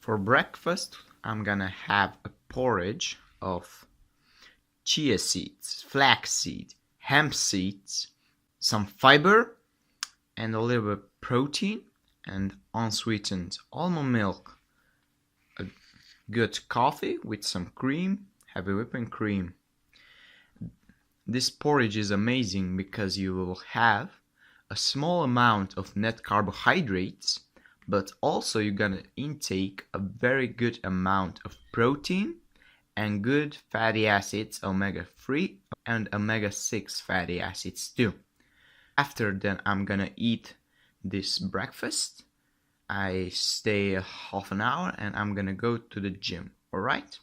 For breakfast, I'm gonna have a porridge of chia seeds, flaxseed, hemp seeds, some fiber, and a little bit of protein, and unsweetened almond milk, a good coffee with some cream, heavy whipping cream. This porridge is amazing because you will have a small amount of net carbohydrates, but also you're gonna intake a very good amount of protein and good fatty acids, omega-3 and omega-6 fatty acids too. After then I'm gonna eat this breakfast. I stay a half an hour and I'm gonna go to the gym, alright?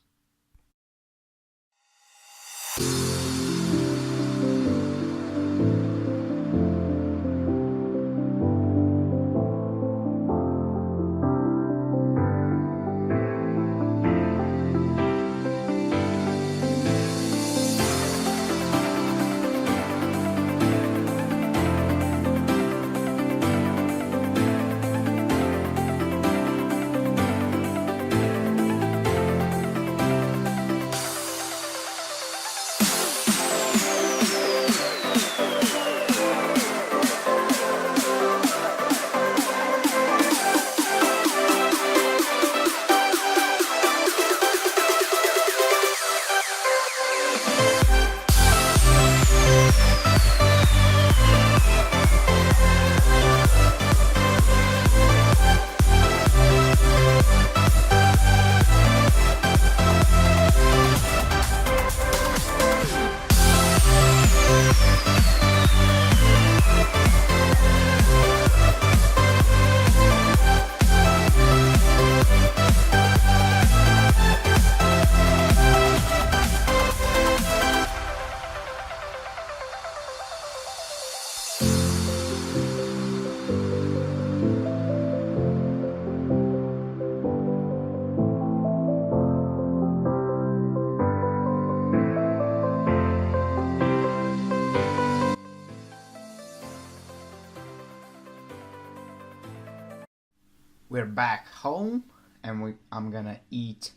We're back home and I'm gonna eat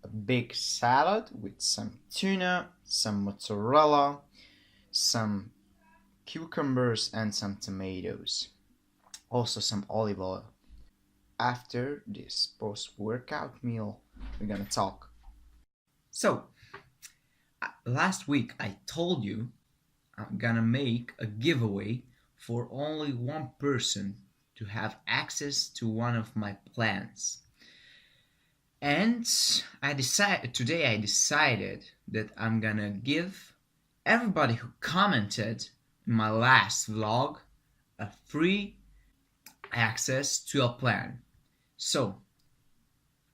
a big salad with some tuna, some mozzarella, some cucumbers and some tomatoes. Also some olive oil. After this post-workout meal, we're gonna talk. So, last week I told you I'm gonna make a giveaway for only one person to have access to one of my plans. And today I decided that I'm gonna give everybody who commented in my last vlog a free access to a plan. So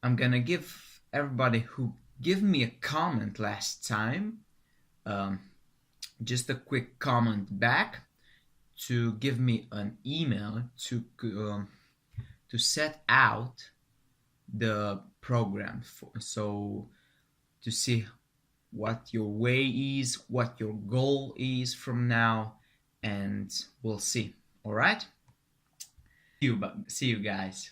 I'm gonna give everybody who gave me a comment last time just a quick comment back to give me an email to set out the program so to see what your way is, what your goal is from now, and we'll see. All right, see you guys.